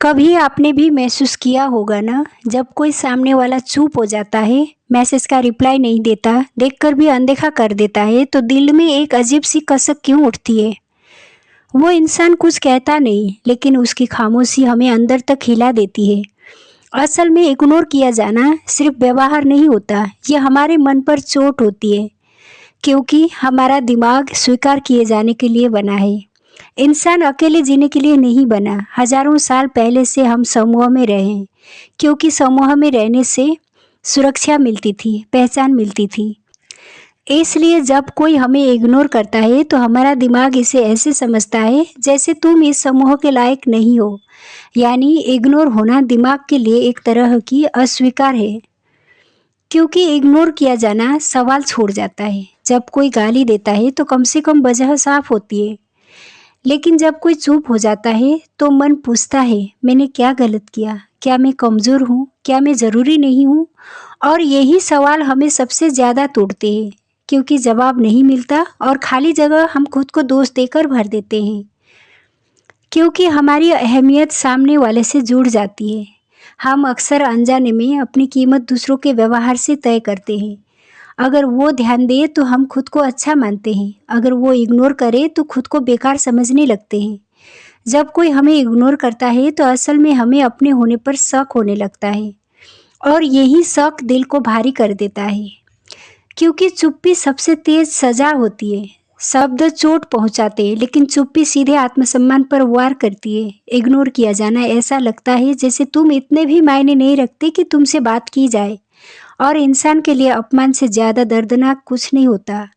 कभी आपने भी महसूस किया होगा ना, जब कोई सामने वाला चुप हो जाता है, मैसेज का रिप्लाई नहीं देता, देखकर भी अनदेखा कर देता है, तो दिल में एक अजीब सी कसक क्यों उठती है। वो इंसान कुछ कहता नहीं, लेकिन उसकी खामोशी हमें अंदर तक हिला देती है। असल में इग्नोर किया जाना सिर्फ व्यवहार नहीं होता, ये हमारे मन पर चोट होती है, क्योंकि हमारा दिमाग स्वीकार किए जाने के लिए बना है। इंसान अकेले जीने के लिए नहीं बना। हजारों साल पहले से हम समूह में रहे हैं, क्योंकि समूह में रहने से सुरक्षा मिलती थी, पहचान मिलती थी। इसलिए जब कोई हमें इग्नोर करता है तो हमारा दिमाग इसे ऐसे समझता है जैसे तुम इस समूह के लायक नहीं हो। यानी इग्नोर होना दिमाग के लिए एक तरह की अस्वीकार है, क्योंकि इग्नोर किया जाना सवाल छोड़ जाता है। जब कोई गाली देता है तो कम से कम वजह साफ होती है, लेकिन जब कोई चुप हो जाता है तो मन पूछता है, मैंने क्या गलत किया? क्या मैं कमज़ोर हूँ? क्या मैं ज़रूरी नहीं हूँ? और यही सवाल हमें सबसे ज़्यादा तोड़ते हैं, क्योंकि जवाब नहीं मिलता और खाली जगह हम खुद को दोष देकर भर देते हैं, क्योंकि हमारी अहमियत सामने वाले से जुड़ जाती है। हम अक्सर अनजाने में अपनी कीमत दूसरों के व्यवहार से तय करते हैं। अगर वो ध्यान दे तो हम खुद को अच्छा मानते हैं, अगर वो इग्नोर करे तो खुद को बेकार समझने लगते हैं। जब कोई हमें इग्नोर करता है तो असल में हमें अपने होने पर शक होने लगता है, और यही शक दिल को भारी कर देता है, क्योंकि चुप्पी सबसे तेज सजा होती है। शब्द चोट पहुंचाते हैं, लेकिन चुप्पी सीधे आत्मसम्मान पर वार करती है। इग्नोर किया जाना ऐसा लगता है जैसे तुम इतने भी मायने नहीं रखते कि तुमसे बात की जाए, और इंसान के लिए अपमान से ज़्यादा दर्दनाक कुछ नहीं होता,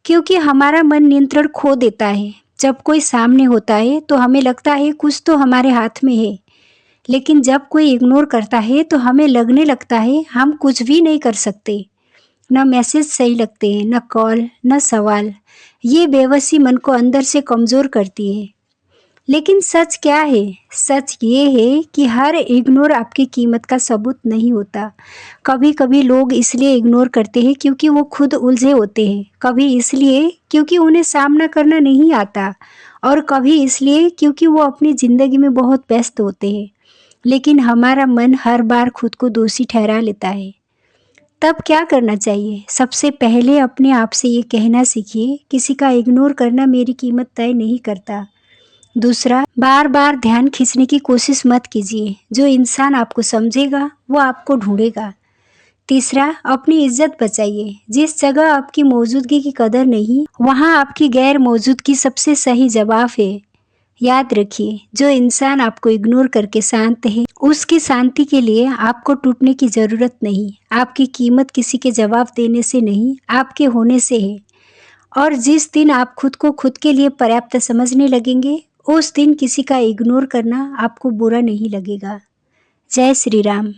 क्योंकि हमारा मन नियंत्रण खो देता है। जब कोई सामने होता है तो हमें लगता है कुछ तो हमारे हाथ में है, लेकिन जब कोई इग्नोर करता है तो हमें लगने लगता है हम कुछ भी नहीं कर सकते। न मैसेज सही लगते हैं, न कॉल, न सवाल। ये बेबसी मन को अंदर से कमज़ोर करती है। लेकिन सच क्या है? सच ये है कि हर इग्नोर आपकी कीमत का सबूत नहीं होता। कभी कभी लोग इसलिए इग्नोर करते हैं क्योंकि वो खुद उलझे होते हैं, कभी इसलिए क्योंकि उन्हें सामना करना नहीं आता, और कभी इसलिए क्योंकि वो अपनी ज़िंदगी में बहुत व्यस्त होते हैं। लेकिन हमारा मन हर बार खुद को दोषी ठहरा लेता है। तब क्या करना चाहिए? सबसे पहले अपने आप से ये कहना सीखिए, किसी का इग्नोर करना मेरी कीमत तय नहीं करता। दूसरा, बार बार ध्यान खींचने की कोशिश मत कीजिए। जो इंसान आपको समझेगा वो आपको ढूंढेगा। तीसरा, अपनी इज्जत बचाइए। जिस जगह आपकी मौजूदगी की कदर नहीं, वहाँ आपकी गैर मौजूदगी सबसे सही जवाब है। याद रखिए, जो इंसान आपको इग्नोर करके शांत है, उसकी शांति के लिए आपको टूटने की ज़रूरत नहीं। आपकी कीमत किसी के जवाब देने से नहीं, आपके होने से है। और जिस दिन आप खुद को खुद के लिए पर्याप्त समझने लगेंगे, उस दिन किसी का इग्नोर करना आपको बुरा नहीं लगेगा। जय श्री राम।